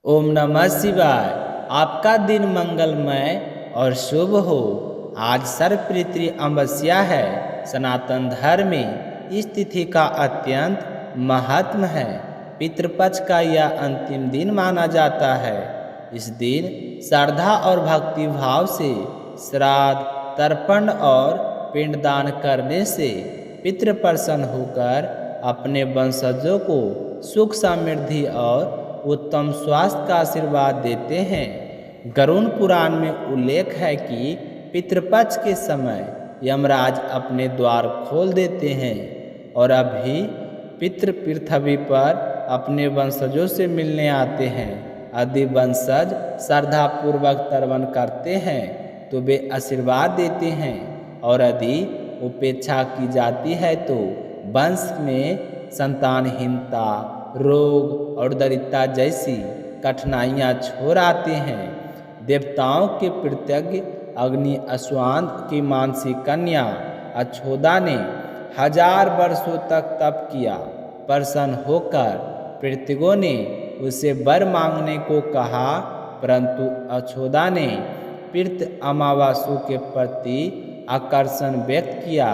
ओम नमः शिवाय। आपका दिन मंगलमय और शुभ हो। आज सर्वपितृ अमावस्या है। सनातन धर्म में इस तिथि का अत्यंत महत्व है। पितृपक्ष का यह अंतिम दिन माना जाता है। इस दिन श्रद्धा और भक्ति भाव से श्राद्ध, तर्पण और पिंडदान करने से पितृ प्रसन्न होकर अपने वंशजों को सुख समृद्धि और उत्तम स्वास्थ्य का आशीर्वाद देते हैं। गरुड़ पुराण में उल्लेख है कि पितृपक्ष के समय यमराज अपने द्वार खोल देते हैं और अभी पितृ पृथ्वी पर अपने वंशजों से मिलने आते हैं। यदि वंशज श्रद्धापूर्वक तर्पण करते हैं तो वे आशीर्वाद देते हैं और यदि उपेक्षा की जाती है तो वंश में संतानहीनता, रोग और दरिद्रता जैसी कठिनाइयाँ छोड़ आते हैं। देवताओं के कृतज्ञ अग्नि अश्वान की मानसी कन्या अछोदा ने 1000 वर्षों तक तप किया। प्रसन्न होकर पृथ्वी ने उसे वर मांगने को कहा, परंतु अछोदा ने पितृ अमावास्या के प्रति आकर्षण व्यक्त किया।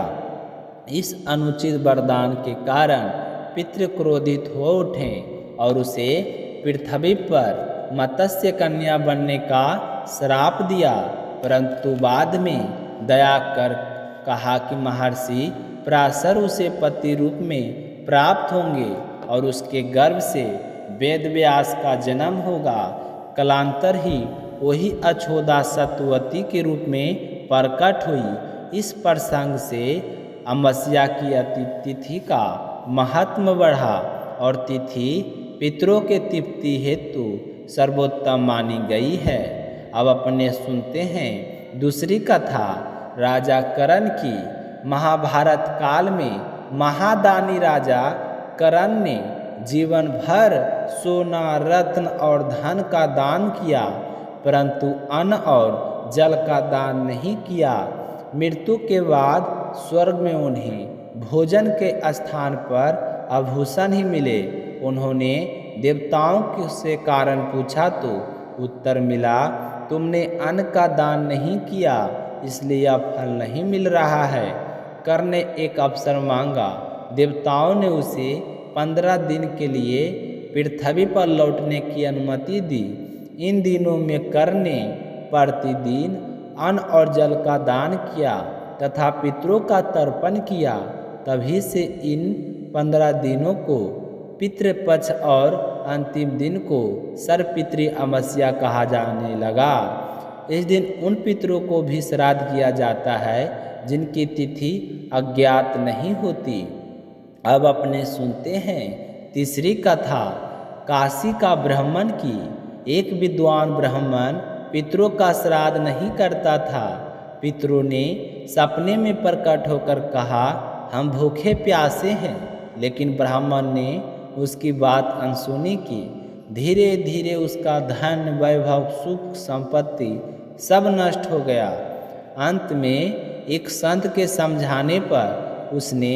इस अनुचित वरदान के कारण पितृ क्रोधित हो उठे और उसे पृथ्वी पर मत्स्य कन्या बनने का श्राप दिया, परंतु बाद में दया कर कहा कि महर्षि पराशर उसे पति रूप में प्राप्त होंगे और उसके गर्भ से वेद व्यास का जन्म होगा। कालांतर ही वही अछोदा सत्यवती के रूप में प्रकट हुई। इस प्रसंग से अमावस्या की तिथि का महत्व बढ़ा और तिथि पितरों के तृप्ति हेतु सर्वोत्तम मानी गई है। अब अपने सुनते हैं दूसरी कथा राजा कर्ण की। महाभारत काल में महादानी राजा कर्ण ने जीवन भर सोना, रत्न और धन का दान किया, परंतु अन्न और जल का दान नहीं किया। मृत्यु के बाद स्वर्ग में उन्हें भोजन के स्थान पर आभूषण ही मिले। उन्होंने देवताओं से कारण पूछा तो उत्तर मिला, तुमने अन्न का दान नहीं किया इसलिए यह फल नहीं मिल रहा है। कर्ण ने एक अवसर मांगा। देवताओं ने उसे 15 दिन के लिए पृथ्वी पर लौटने की अनुमति दी। इन दिनों में कर्ण ने प्रतिदिन अन्न और जल का दान किया तथा पितरों का तर्पण किया। तभी से इन 15 दिनों को पितृपक्ष और अंतिम दिन को सर्वपितृ अमावस्या कहा जाने लगा। इस दिन उन पितरों को भी श्राद्ध किया जाता है जिनकी तिथि अज्ञात नहीं होती। अब अपने सुनते हैं तीसरी कथा काशी का ब्राह्मण की। एक विद्वान ब्राह्मण पितरों का श्राद्ध नहीं करता था। पितरों ने सपने में प्रकट होकर कहा, हम भूखे प्यासे हैं, लेकिन ब्राह्मण ने उसकी बात अनसुनी की। धीरे धीरे उसका धन, वैभव, सुख, संपत्ति सब नष्ट हो गया। अंत में एक संत के समझाने पर उसने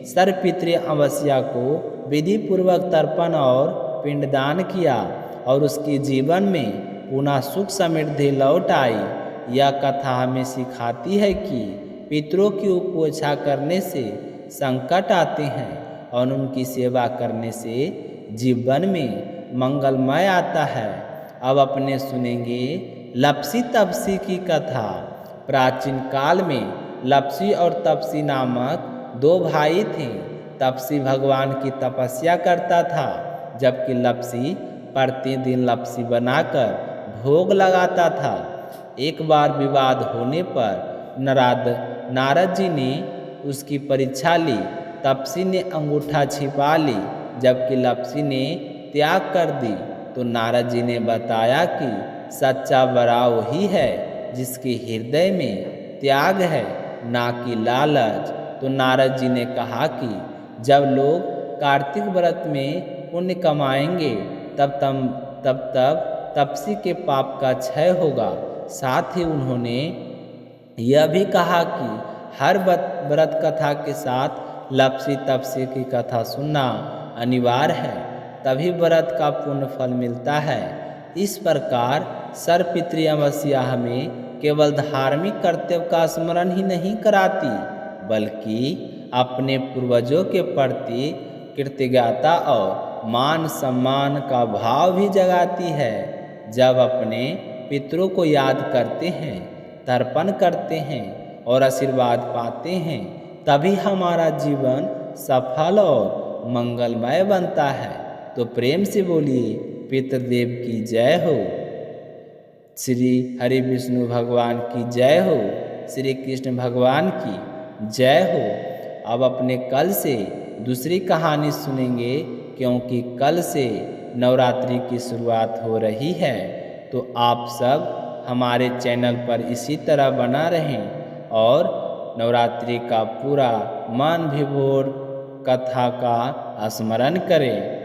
सर्वपितृ अमावस्या को विधि पूर्वक तर्पण और पिंडदान किया और उसके जीवन में पुनः सुख समृद्धि लौट आई। यह कथा हमें सिखाती है कि पितरों की उपेक्षा करने से संकट आते हैं और उनकी सेवा करने से जीवन में मंगलमय आता है। अब अपने सुनेंगे लप्सी तपसी की कथा। प्राचीन काल में लप्सी और तपसी नामक 2 भाई थे। तपसी भगवान की तपस्या करता था, जबकि लप्सी प्रतिदिन लप्सी बनाकर भोग लगाता था। एक बार विवाद होने पर नारद जी ने उसकी परीक्षा ली। तपसी ने अंगूठा छिपा ली, जबकि लप्सी ने त्याग कर दी। तो नारद जी ने बताया कि सच्चा बड़ा वही है जिसके हृदय में त्याग है, ना कि लालच। तो नारद जी ने कहा कि जब लोग कार्तिक व्रत में पुण्य कमाएंगे तब तपसी के पाप का क्षय होगा। साथ ही उन्होंने यह भी कहा कि हर व्रत कथा के साथ लप्सी तपसी की कथा सुनना अनिवार्य है, तभी व्रत का पुण्य फल मिलता है। इस प्रकार सर्वपितृ अमावस्या हमें केवल धार्मिक कर्तव्य का स्मरण ही नहीं कराती, बल्कि अपने पूर्वजों के प्रति कृतज्ञता और मान सम्मान का भाव भी जगाती है। जब अपने पितरों को याद करते हैं, तर्पण करते हैं और आशीर्वाद पाते हैं, तभी हमारा जीवन सफल और मंगलमय बनता है। तो प्रेम से बोलिए पितृदेव की जय हो, श्री हरि विष्णु भगवान की जय हो, श्री कृष्ण भगवान की जय हो। अब अपने कल से दूसरी कहानी सुनेंगे, क्योंकि कल से नवरात्रि की शुरुआत हो रही है। तो आप सब हमारे चैनल पर इसी तरह बना रहें और नवरात्रि का पूरा मन विभोर कथा का स्मरण करें।